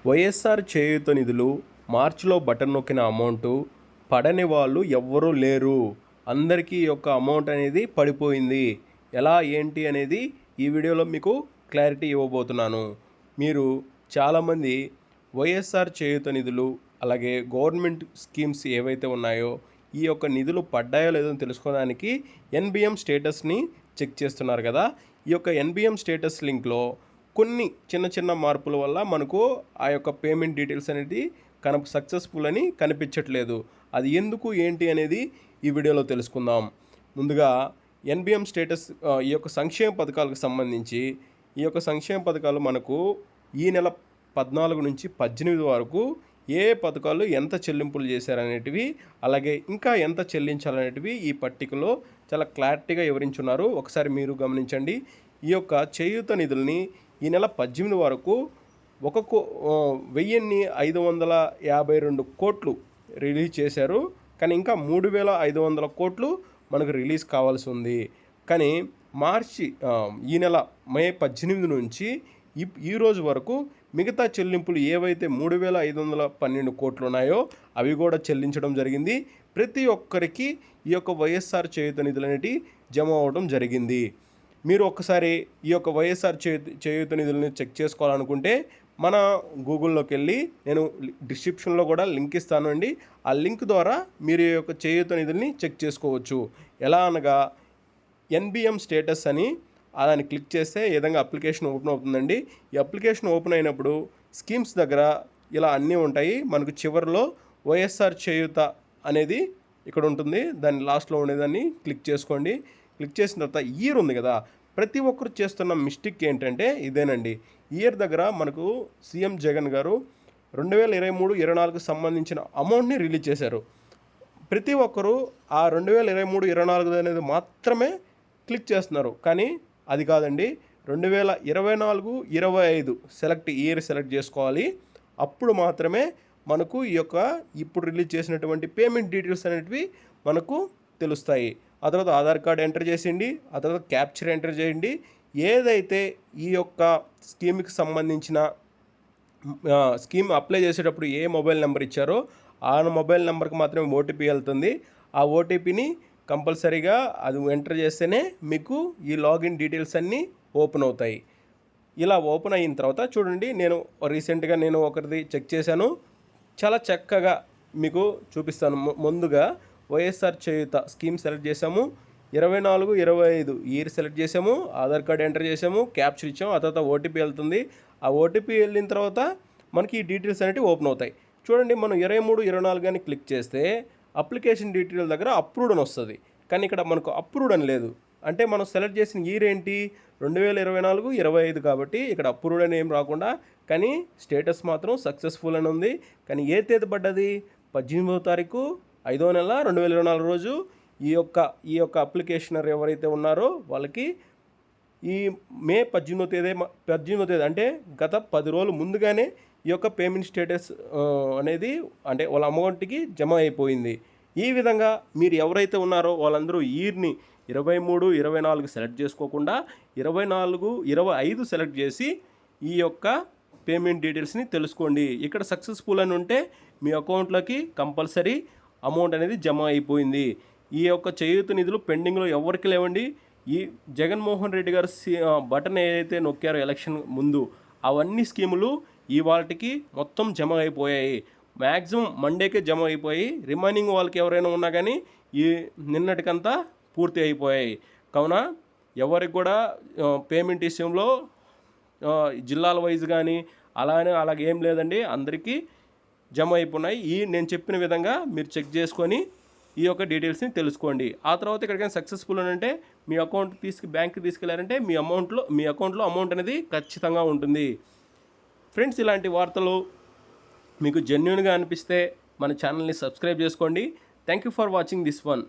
వైఎస్ఆర్ చేయూత నిధులు మార్చిలో బటన్ నొక్కిన అమౌంటు పడని వాళ్ళు ఎవ్వరూ లేరు. అందరికీ ఈ యొక్క అమౌంట్ అనేది పడిపోయింది. ఎలా ఏంటి అనేది ఈ వీడియోలో మీకు క్లారిటీ ఇవ్వబోతున్నాను. మీరు చాలామంది వైఎస్ఆర్ చేయూత నిధులు అలాగే గవర్నమెంట్ స్కీమ్స్ ఏవైతే ఉన్నాయో ఈ యొక్క నిధులు పడ్డాయో లేదో తెలుసుకోవడానికి ఎన్బిఎం స్టేటస్ని చెక్ చేస్తున్నారు కదా. ఈ యొక్క ఎన్బిఎం స్టేటస్ లింక్లో కొన్ని చిన్న చిన్న మార్పుల వల్ల మనకు ఆ యొక్క పేమెంట్ డీటెయిల్స్ అనేది సక్సెస్ఫుల్ అని కనిపించట్లేదు. అది ఎందుకు ఏంటి అనేది ఈ వీడియోలో తెలుసుకుందాం. ముందుగా ఎన్బిఎం స్టేటస్ ఈ యొక్క సంక్షేమ పథకాలకు సంబంధించి ఈ యొక్క సంక్షేమ పథకాలు మనకు ఈ నెల 14 నుంచి 18 వరకు ఏ పథకాలు ఎంత చెల్లింపులు చేశారనేటివి అలాగే ఇంకా ఎంత చెల్లించాలనేటివి ఈ పట్టికలో చాలా క్లారిటీగా వివరించున్నారు. ఒకసారి మీరు గమనించండి. ఈ యొక్క చేయూత నిధుల్ని ఈ నెల 18 వరకు 1552 కోట్లు రిలీజ్ చేశారు. కానీ ఇంకా 3500 కోట్లు మనకు రిలీజ్ కావాల్సి ఉంది. కానీ ఈ నెల మే 18 నుంచి ఈ రోజు వరకు మిగతా చెల్లింపులు ఏవైతే 3512 కోట్లు ఉన్నాయో అవి కూడా చెల్లించడం జరిగింది. ప్రతి ఒక్కరికి ఈ యొక్క వైఎస్ఆర్ చేయూత నిధులు అనేవి జమ అవ్వడం జరిగింది. మీరు ఒక్కసారి ఈ యొక్క వైఎస్ఆర్ చేయూత నిధులను చెక్ చేసుకోవాలనుకుంటే మన గూగుల్లోకి వెళ్ళి నేను డిస్క్రిప్షన్లో కూడా లింక్ ఇస్తాను అండి. ఆ లింక్ ద్వారా మీరు ఈ యొక్క చేయూత నిధుల్ని చెక్ చేసుకోవచ్చు. ఎలా అనగా ఎన్బిఎం స్టేటస్ అని దాన్ని క్లిక్ చేస్తే ఈ విధంగా అప్లికేషన్ ఓపెన్ అవుతుందండి. ఈ అప్లికేషన్ ఓపెన్ అయినప్పుడు స్కీమ్స్ దగ్గర ఇలా అన్నీ ఉంటాయి. మనకు చివరిలో వైఎస్ఆర్ చేయూత అనేది ఇక్కడ ఉంటుంది. దాని లాస్ట్లో ఉండేదాన్ని క్లిక్ చేసుకోండి. క్లిక్ చేసిన తర్వాత ఇయర్ ఉంది కదా, ప్రతి ఒక్కరు చేస్తున్న మిస్టేక్ ఏంటంటే ఇదేనండి. ఇయర్ దగ్గర మనకు సీఎం జగన్ గారు 2023-24 సంబంధించిన అమౌంట్ని రిలీజ్ చేశారు. ప్రతి ఒక్కరు ఆ 2023-24 అనేది మాత్రమే క్లిక్ చేస్తున్నారు. కానీ అది కాదండి, 2024-25 ఇయర్ సెలెక్ట్ చేసుకోవాలి. అప్పుడు మాత్రమే మనకు ఈ యొక్క ఇప్పుడు రిలీజ్ చేసినటువంటి పేమెంట్ డీటెయిల్స్ అనేటివి మనకు తెలుస్తాయి. ఆ తర్వాత ఆధార్ కార్డ్ ఎంటర్ చేసేయండి. ఆ తర్వాత క్యాప్చర్ ఎంటర్ చేయండి. ఏదైతే ఈ యొక్క స్కీమ్కి సంబంధించిన స్కీమ్ అప్లై చేసేటప్పుడు ఏ మొబైల్ నెంబర్ ఇచ్చారో ఆ మొబైల్ నెంబర్కి మాత్రమే ఓటీపీ వెళ్తుంది. ఆ ఓటీపీని కంపల్సరీగా అది ఎంటర్ చేస్తేనే మీకు ఈ లాగిన్ డీటెయిల్స్ అన్నీ ఓపెన్ అవుతాయి. ఇలా ఓపెన్ అయిన తర్వాత చూడండి, నేను రీసెంట్గా ఒకరిది చెక్ చేశాను. చాలా చక్కగా మీకు చూపిస్తాను. ముందుగా వైఎస్ఆర్ చేయూత స్కీమ్ సెలెక్ట్ చేసాము, 24-25 ఇయర్ సెలెక్ట్ చేసాము, ఆధార్ కార్డ్ ఎంటర్ చేసాము, క్యాప్చర్ ఇచ్చాము. ఆ తర్వాత ఓటీపీ వెళ్తుంది. ఆ ఓటీపీ వెళ్ళిన తర్వాత మనకి ఈ డీటెయిల్స్ అనేవి ఓపెన్ అవుతాయి. చూడండి, మనం 23-24 అని క్లిక్ చేస్తే అప్లికేషన్ డీటెయిల్ దగ్గర అప్రూవ్డ్ అని వస్తుంది. కానీ ఇక్కడ మనకు అప్రూవ్డ్ అని లేదు. అంటే మనం సెలెక్ట్ చేసిన ఇయర్ ఏంటి, 2024-25 కాబట్టి ఇక్కడ అప్రూవ్డ్ అని ఏం రాకుండా, కానీ స్టేటస్ మాత్రం సక్సెస్ఫుల్ అని ఉంది. కానీ ఏ తేదీ పడ్డది, 18వ తారీఖు 5వ నెల 2024 రోజు ఈ యొక్క అప్లికేషనర్ ఎవరైతే ఉన్నారో వాళ్ళకి ఈ మే 18వ తేదీ అంటే గత 10 రోజులు ముందుగానే ఈ యొక్క పేమెంట్ స్టేటస్ అనేది అంటే వాళ్ళ అమౌంట్కి జమ అయిపోయింది. ఈ విధంగా మీరు ఎవరైతే ఉన్నారో వాళ్ళందరూ ఇయర్ని 23-24 సెలెక్ట్ చేసుకోకుండా 24-25 సెలెక్ట్ చేసి ఈ యొక్క పేమెంట్ డీటెయిల్స్ని తెలుసుకోండి. ఇక్కడ సక్సెస్ఫుల్ అని ఉంటే మీ అకౌంట్లోకి కంపల్సరీ అమౌంట్ అనేది జమ అయిపోయింది. ఈ యొక్క చేయూత నిధులు పెండింగ్లో ఎవరికి లేవండి. ఈ జగన్మోహన్ రెడ్డి గారు బటన్ ఏదైతే నొక్కారో ఎలక్షన్ ముందు అవన్నీ స్కీములు వాటికి మొత్తం జమ అయిపోయాయి. మ్యాక్సిమం మండేకే జమ అయిపోయి రిమైనింగ్ వాళ్ళకి ఎవరైనా ఉన్నా కానీ ఈ నిన్నటికంతా పూర్తి అయిపోయాయి. కావున ఎవరికి కూడా పేమెంట్ విషయంలో జిల్లాల వైజ్ కానీ అలాగే ఏం లేదండి, అందరికీ జమ అయిపోయినాయి. నేను చెప్పిన విధంగా మీరు చెక్ చేసుకొని ఈ యొక్క డీటెయిల్స్ని తెలుసుకోండి. ఆ తర్వాత ఎక్కడికైనా సక్సెస్ఫుల్ అని అంటే మీ అకౌంట్ బ్యాంక్కి తీసుకెళ్లారంటే మీ అకౌంట్లో అమౌంట్ అనేది ఖచ్చితంగా ఉంటుంది. ఫ్రెండ్స్, ఇలాంటి వార్తలు మీకు జెన్యూన్గా అనిపిస్తే మన ఛానల్ని సబ్స్క్రైబ్ చేసుకోండి. Thank you for watching this one.